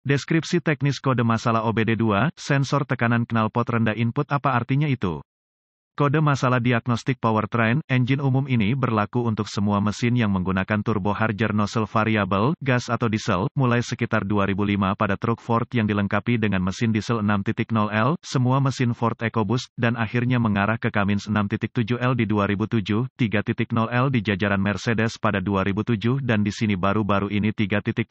Deskripsi teknis kode masalah OBD2, sensor tekanan knalpot rendah input apa artinya itu? Kode masalah diagnostik powertrain, engine umum ini berlaku untuk semua mesin yang menggunakan turbo harger nozzle variabel, gas atau diesel, mulai sekitar 2005 pada truk Ford yang dilengkapi dengan mesin diesel 6.0L, semua mesin Ford EcoBoost, dan akhirnya mengarah ke Cummins 6.7L di 2007, 3.0L di jajaran Mercedes pada 2007 dan di sini baru-baru ini 3.0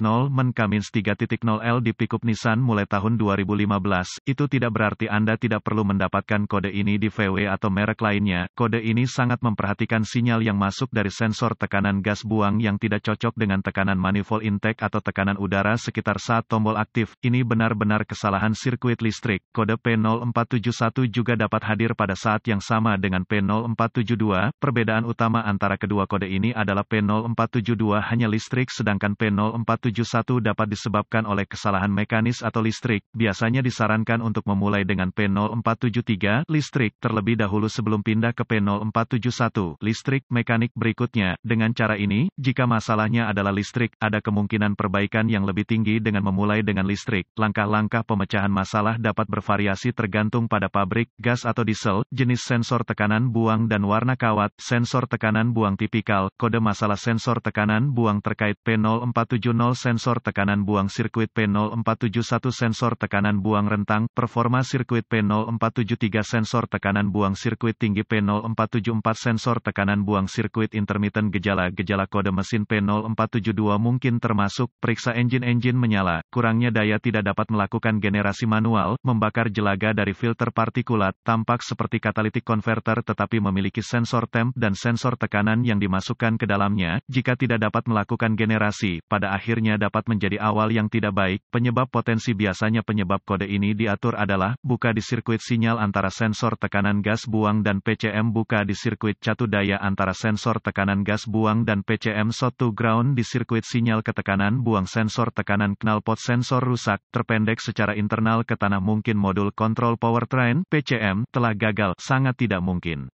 Cummins 3.0L di pickup Nissan mulai tahun 2015, itu tidak berarti Anda tidak perlu mendapatkan kode ini di VW atau merek lainnya. Kode ini sangat memperhatikan sinyal yang masuk dari sensor tekanan gas buang yang tidak cocok dengan tekanan manifold intake atau tekanan udara sekitar saat tombol aktif. Ini benar-benar kesalahan sirkuit listrik. Kode P0471 juga dapat hadir pada saat yang sama dengan P0472. Perbedaan utama antara kedua kode ini adalah P0472 hanya listrik sedangkan P0471 dapat disebabkan oleh kesalahan mekanis atau listrik. Biasanya disarankan untuk memulai dengan P0473 listrik terlebih dahulu sebelum pindah ke P0471 listrik mekanik berikutnya. Dengan cara ini, jika masalahnya adalah listrik, ada kemungkinan perbaikan yang lebih tinggi dengan memulai dengan listrik. Langkah-langkah pemecahan masalah dapat bervariasi tergantung pada pabrik, gas atau diesel, jenis sensor tekanan buang dan warna kawat. Sensor tekanan buang tipikal, kode masalah sensor tekanan buang terkait P0470 sensor tekanan buang sirkuit P0471 sensor tekanan buang rentang, performa sirkuit P0473 sensor tekanan buang sirkuit tinggi P0474 sensor tekanan buang sirkuit intermittent gejala-gejala kode mesin P0472 mungkin termasuk, periksa engine menyala, kurangnya daya tidak dapat melakukan generasi manual, membakar jelaga dari filter partikulat, tampak seperti catalytic converter tetapi memiliki sensor temp dan sensor tekanan yang dimasukkan ke dalamnya, jika tidak dapat melakukan generasi, pada akhirnya dapat menjadi awal yang tidak baik. Penyebab potensi biasanya penyebab kode ini diatur adalah, buka di sirkuit sinyal antara sensor tekanan gas buang dan PCM buka di sirkuit catu daya antara sensor tekanan gas buang dan PCM short to ground di sirkuit sinyal ketekanan buang sensor tekanan knalpot sensor rusak, terpendek secara internal ke tanah mungkin modul kontrol powertrain, PCM, telah gagal, sangat tidak mungkin.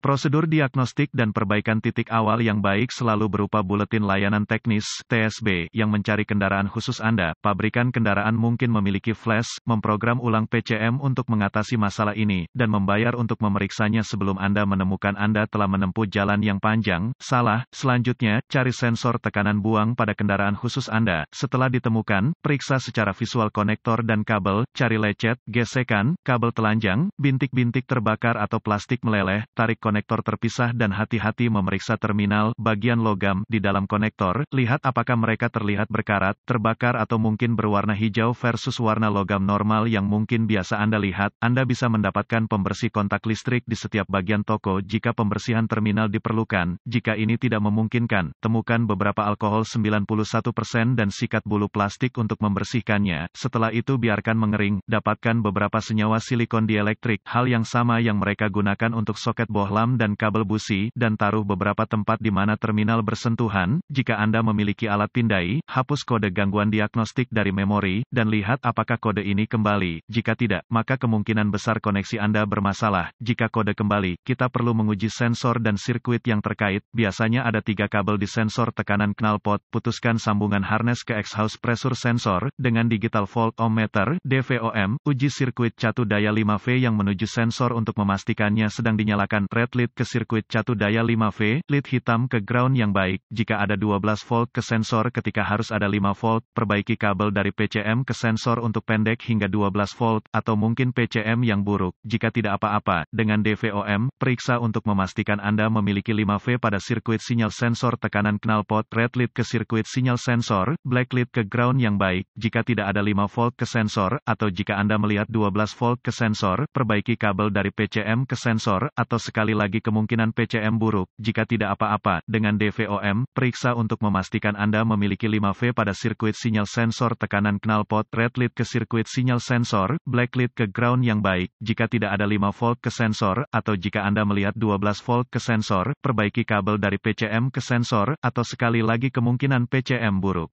Prosedur diagnostik dan perbaikan titik awal yang baik selalu berupa buletin layanan teknis (TSB) yang mencari kendaraan khusus Anda. Pabrikan kendaraan mungkin memiliki flash, memprogram ulang PCM untuk mengatasi masalah ini, dan membayar untuk memeriksanya sebelum Anda menemukan Anda telah menempuh jalan yang panjang. Salah. Selanjutnya, cari sensor tekanan buang pada kendaraan khusus Anda. Setelah ditemukan, periksa secara visual konektor dan kabel, cari lecet, gesekan, kabel telanjang, bintik-bintik terbakar atau plastik meleleh, tarik konektor terpisah dan hati-hati memeriksa terminal, bagian logam, di dalam konektor, lihat apakah mereka terlihat berkarat, terbakar atau mungkin berwarna hijau versus warna logam normal yang mungkin biasa Anda lihat. Anda bisa mendapatkan pembersih kontak listrik di setiap bagian toko jika pembersihan terminal diperlukan. Jika ini tidak memungkinkan, temukan beberapa alkohol 91% dan sikat bulu plastik untuk membersihkannya. Setelah itu biarkan mengering, dapatkan beberapa senyawa silikon dielektrik, hal yang sama yang mereka gunakan untuk soket bohlam dan kabel busi, dan taruh beberapa tempat di mana terminal bersentuhan. Jika Anda memiliki alat pindai, hapus kode gangguan diagnostik dari memori, dan lihat apakah kode ini kembali. Jika tidak, maka kemungkinan besar koneksi Anda bermasalah. Jika kode kembali, kita perlu menguji sensor dan sirkuit yang terkait. Biasanya ada 3 kabel di sensor tekanan knalpot. Putuskan sambungan harness ke exhaust pressure sensor, dengan digital voltmeter, DVOM, uji sirkuit catu daya 5V yang menuju sensor untuk memastikannya sedang dinyalakan. Red lead ke sirkuit catu daya 5V, lead hitam ke ground yang baik. Jika ada 12 volt ke sensor ketika harus ada 5 volt, perbaiki kabel dari PCM ke sensor untuk pendek hingga 12 volt, atau mungkin PCM yang buruk. Jika tidak apa-apa, dengan DVOM, periksa untuk memastikan Anda memiliki 5V pada sirkuit sinyal sensor tekanan knalpot, red lead ke sirkuit sinyal sensor, black lead ke ground yang baik. Jika tidak ada 5 volt ke sensor, atau jika Anda melihat 12 volt ke sensor, perbaiki kabel dari PCM ke sensor, atau sekali lagi kemungkinan PCM buruk. Jika tidak apa-apa, dengan DVOM, periksa untuk memastikan Anda memiliki 5V pada sirkuit sinyal sensor tekanan knalpot, red lead ke sirkuit sinyal sensor, black lead ke ground yang baik. Jika tidak ada 5 volt ke sensor, atau jika Anda melihat 12 volt ke sensor, perbaiki kabel dari PCM ke sensor, atau sekali lagi kemungkinan PCM buruk.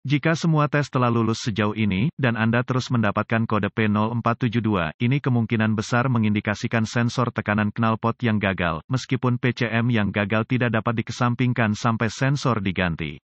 Jika semua tes telah lulus sejauh ini, dan Anda terus mendapatkan kode P0472, ini kemungkinan besar mengindikasikan sensor tekanan knalpot yang gagal, meskipun PCM yang gagal tidak dapat dikesampingkan sampai sensor diganti.